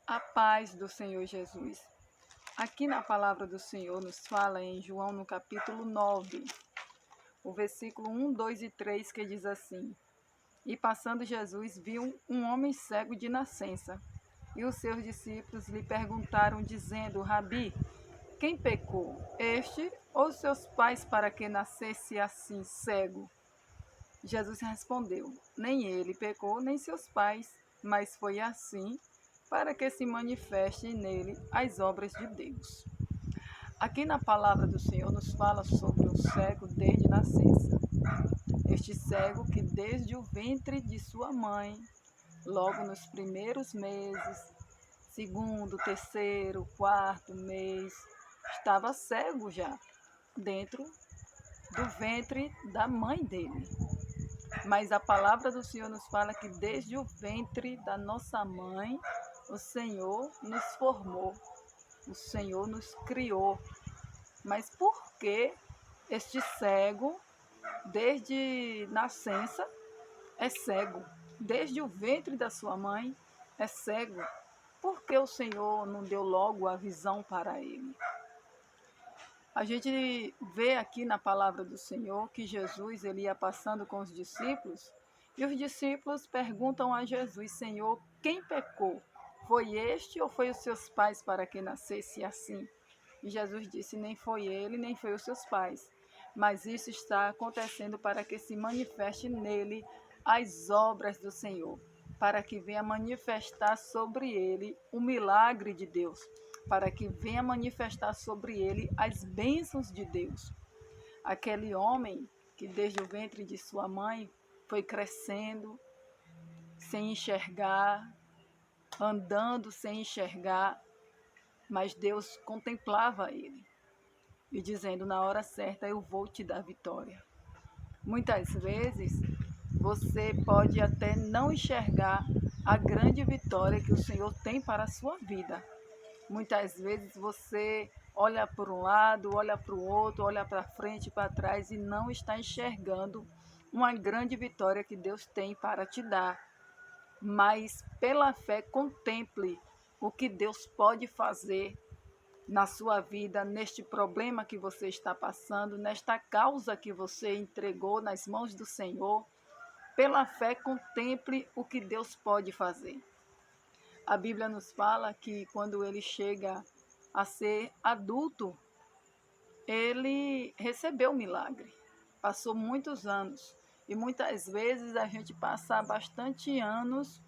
A paz do Senhor Jesus. Aqui na palavra do Senhor nos fala em João no capítulo 9, o versículo 1, 2 e 3, que diz assim: E passando Jesus viu um homem cego de nascença, e os seus discípulos lhe perguntaram, dizendo: Rabi, quem pecou, este ou seus pais, para que nascesse assim cego? Jesus respondeu: Nem ele pecou, nem seus pais, mas foi assim para que se manifeste nele as obras de Deus. Aqui na palavra do Senhor nos fala sobre um cego desde nascença. Este cego que desde o ventre de sua mãe, logo nos primeiros meses, segundo, terceiro, quarto mês, estava cego já, dentro do ventre da mãe dele. Mas a palavra do Senhor nos fala que desde o ventre da nossa mãe, o Senhor nos formou, o Senhor nos criou. Mas por que este cego, desde nascença, é cego? Desde o ventre da sua mãe, é cego? Por que o Senhor não deu logo a visão para ele? A gente vê aqui na palavra do Senhor que Jesus ele ia passando com os discípulos e os discípulos perguntam a Jesus: Senhor, quem pecou? Foi este ou foi os seus pais para que nascesse assim? E Jesus disse: nem foi ele, nem foi os seus pais, mas isso está acontecendo para que se manifeste nele as obras do Senhor, para que venha manifestar sobre ele o milagre de Deus, para que venha manifestar sobre ele as bênçãos de Deus. Aquele homem que desde o ventre de sua mãe foi crescendo, sem enxergar, andando sem enxergar, mas Deus contemplava ele e dizendo: na hora certa eu vou te dar vitória. Muitas vezes você pode até não enxergar a grande vitória que o Senhor tem para a sua vida. Muitas vezes você olha para um lado, olha para o outro, olha para frente, para trás e não está enxergando uma grande vitória que Deus tem para te dar. Mas pela fé contemple o que Deus pode fazer na sua vida, neste problema que você está passando, nesta causa que você entregou nas mãos do Senhor. Pela fé contemple o que Deus pode fazer. A Bíblia nos fala que quando ele chega a ser adulto, ele recebeu o milagre. Passou muitos anos. E muitas vezes a gente passa bastante anos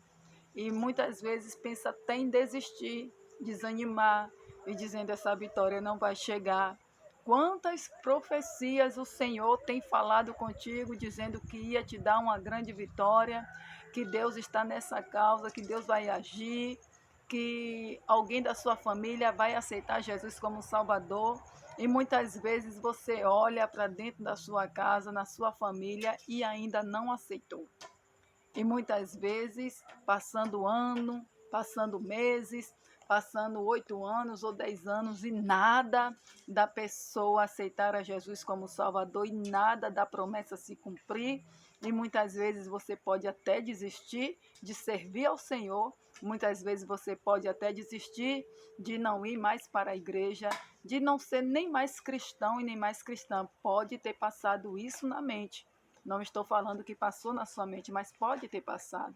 e muitas vezes pensa até em desistir, desanimar e dizendo: essa vitória não vai chegar. Quantas profecias o Senhor tem falado contigo, dizendo que ia te dar uma grande vitória, que Deus está nessa causa, que Deus vai agir, que alguém da sua família vai aceitar Jesus como Salvador. E muitas vezes você olha para dentro da sua casa, na sua família e ainda não aceitou. E muitas vezes, passando ano, passando meses, passando 8 anos ou 10 anos e nada da pessoa aceitar a Jesus como Salvador e nada da promessa se cumprir. E muitas vezes você pode até desistir de servir ao Senhor, muitas vezes você pode até desistir de não ir mais para a igreja, de não ser nem mais cristão e nem mais cristã. Pode ter passado isso na mente. Não estou falando que passou na sua mente, mas pode ter passado.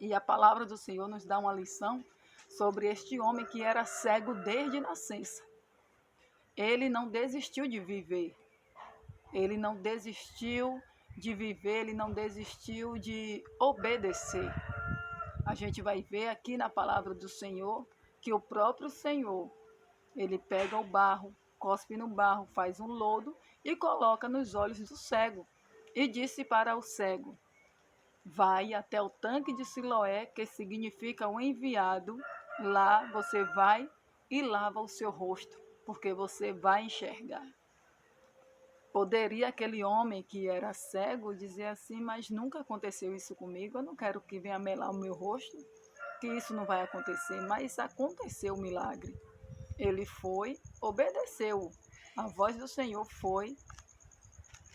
E a palavra do Senhor nos dá uma lição sobre este homem que era cego desde nascença. Ele não desistiu de viver. Ele não desistiu de viver, ele não desistiu de obedecer. A gente vai ver aqui na palavra do Senhor que o próprio Senhor, ele pega o barro, cospe no barro, faz um lodo e coloca nos olhos do cego. E disse para o cego: vai até o tanque de Siloé, que significa o enviado. Lá você vai e lava o seu rosto, porque você vai enxergar. Poderia aquele homem que era cego dizer assim: mas nunca aconteceu isso comigo, eu não quero que venha melar o meu rosto, que isso não vai acontecer. Mas aconteceu o milagre. Ele foi, obedeceu. A voz do Senhor foi,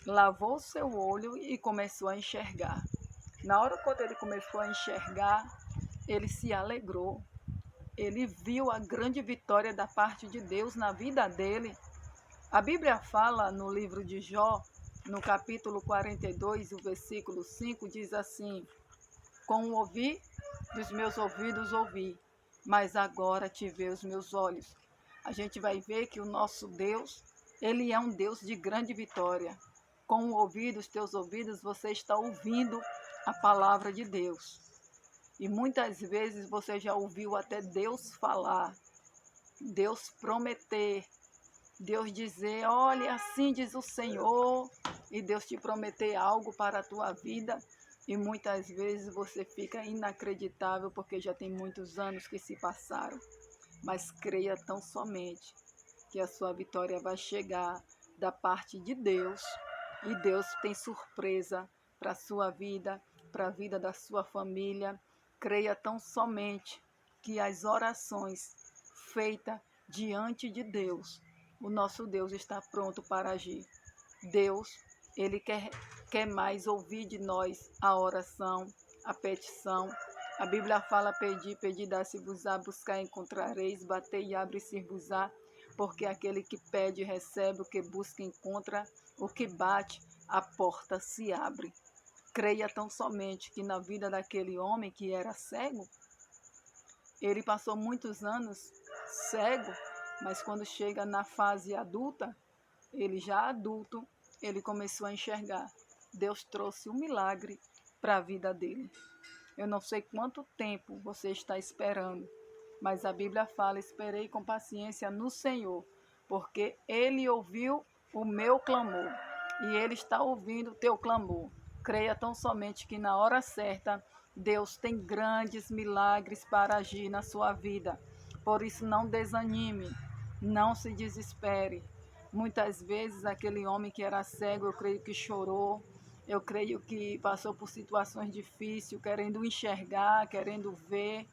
lavou o seu olho e começou a enxergar. Na hora quando ele começou a enxergar, ele se alegrou. ele viu a grande vitória da parte de Deus na vida dele. A Bíblia fala no livro de Jó, no capítulo 42, o versículo 5, diz assim: com o ouvir dos meus ouvidos ouvi, mas agora te vê os meus olhos. A gente vai ver que o nosso Deus, ele é um Deus de grande vitória. Com o ouvir dos teus ouvidos, você está ouvindo a palavra de Deus. E muitas vezes você já ouviu até Deus falar, Deus prometer, Deus dizer, olha, assim diz o Senhor, e Deus te prometer algo para a tua vida. E muitas vezes você fica inacreditável porque já tem muitos anos que se passaram. Mas creia tão somente que a sua vitória vai chegar da parte de Deus. E Deus tem surpresa para a sua vida, para a vida da sua família. Creia tão somente que as orações feitas diante de Deus, o nosso Deus está pronto para agir. Deus, ele quer mais ouvir de nós a oração, a petição. A Bíblia fala, pedi, dá-se-vos-á, buscar, encontrareis, bater e abre-se-vos-á, porque aquele que pede recebe, o que busca encontra, o que bate, a porta se abre. Creia tão somente que na vida daquele homem que era cego, ele passou muitos anos cego, mas quando chega na fase adulta, ele já adulto, ele começou a enxergar. Deus trouxe um milagre para a vida dele. Eu não sei quanto tempo você está esperando, mas a Bíblia fala, esperei com paciência no Senhor, porque Ele ouviu o meu clamor e Ele está ouvindo o teu clamor. Creia tão somente que na hora certa, Deus tem grandes milagres para agir na sua vida. Por isso não desanime, não se desespere. Muitas vezes aquele homem que era cego, eu creio que chorou, eu creio que passou por situações difíceis, querendo enxergar, querendo ver,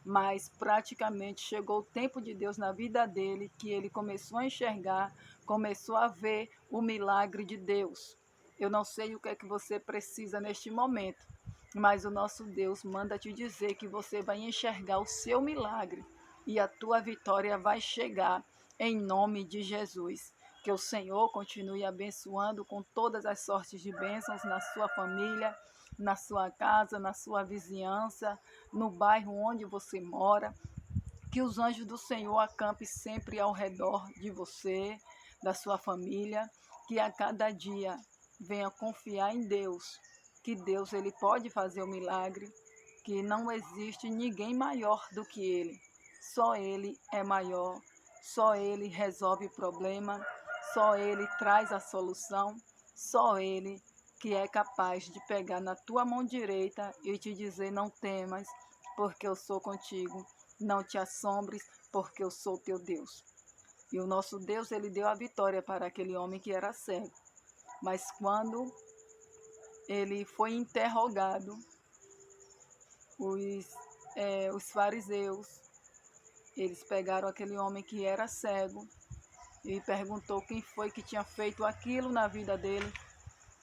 mas praticamente chegou o tempo de Deus na vida dele, que ele começou a enxergar, começou a ver o milagre de Deus. Eu não sei o que é que você precisa neste momento, mas o nosso Deus manda te dizer que você vai enxergar o seu milagre e a tua vitória vai chegar em nome de Jesus. Que o Senhor continue abençoando com todas as sortes de bênçãos na sua família, na sua casa, na sua vizinhança, no bairro onde você mora. Que os anjos do Senhor acampem sempre ao redor de você, da sua família. Que a cada dia venha confiar em Deus, que Deus ele pode fazer o milagre, que não existe ninguém maior do que Ele. Só Ele é maior, só Ele resolve o problema, só Ele traz a solução, só Ele que é capaz de pegar na tua mão direita e te dizer, não temas, porque eu sou contigo, não te assombres, porque eu sou teu Deus. E o nosso Deus, ele deu a vitória para aquele homem que era cego. Mas quando ele foi interrogado, os fariseus, eles pegaram aquele homem que era cego e perguntou quem foi que tinha feito aquilo na vida dele,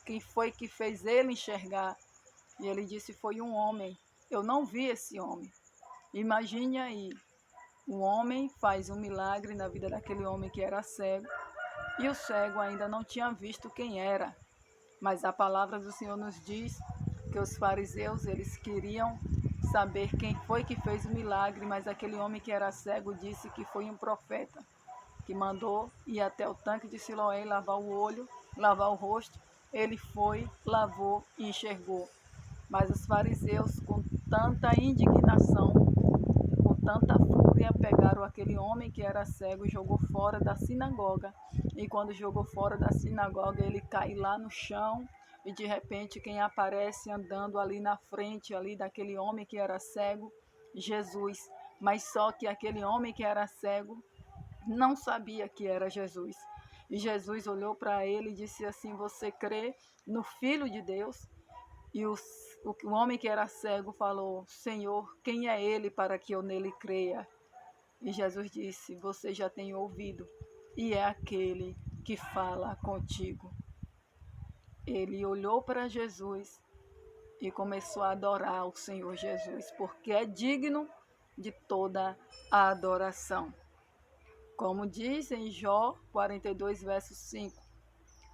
quem foi que fez ele enxergar. E ele disse, foi um homem, eu não vi esse homem. Imagine aí, um homem faz um milagre na vida daquele homem que era cego, e o cego ainda não tinha visto quem era. Mas a palavra do Senhor nos diz que os fariseus, eles queriam saber quem foi que fez o milagre, mas aquele homem que era cego disse que foi um profeta, que mandou ir até o tanque de Siloé, lavar o olho, lavar o rosto. Ele foi, lavou e enxergou. Mas os fariseus, com tanta indignação, com tanta fúria, pegaram aquele homem que era cego e jogou fora da sinagoga. E quando jogou fora da sinagoga, ele cai lá no chão. E de repente quem aparece andando ali na frente ali daquele homem que era cego? Jesus. Mas só que aquele homem que era cego não sabia que era Jesus. E Jesus olhou para ele e disse assim, você crê no Filho de Deus? E o homem que era cego falou, Senhor, quem é ele para que eu nele creia? E Jesus disse, você já tem ouvido, e é aquele que fala contigo. Ele olhou para Jesus e começou a adorar o Senhor Jesus, porque é digno de toda a adoração. Como diz em Jó 42, verso 5,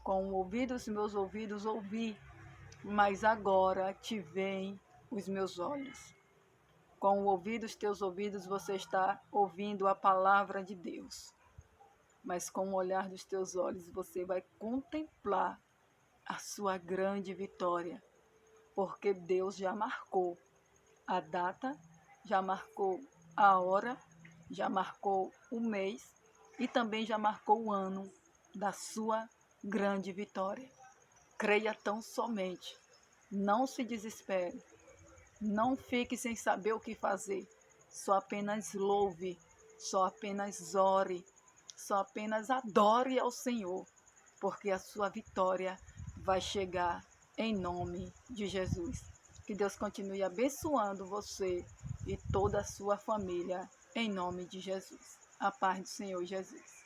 com o ouvido dos meus ouvidos ouvi, mas agora te veem os meus olhos. Com o ouvido dos teus ouvidos você está ouvindo a palavra de Deus, mas com o olhar dos teus olhos você vai contemplar a sua grande vitória, porque Deus já marcou a data, já marcou a hora, já marcou o mês e também já marcou o ano da sua grande vitória. Creia tão somente, não se desespere, não fique sem saber o que fazer, só apenas louve, só apenas ore, só apenas adore ao Senhor, porque a sua vitória vai chegar em nome de Jesus. Que Deus continue abençoando você e toda a sua família, em nome de Jesus. A paz do Senhor Jesus.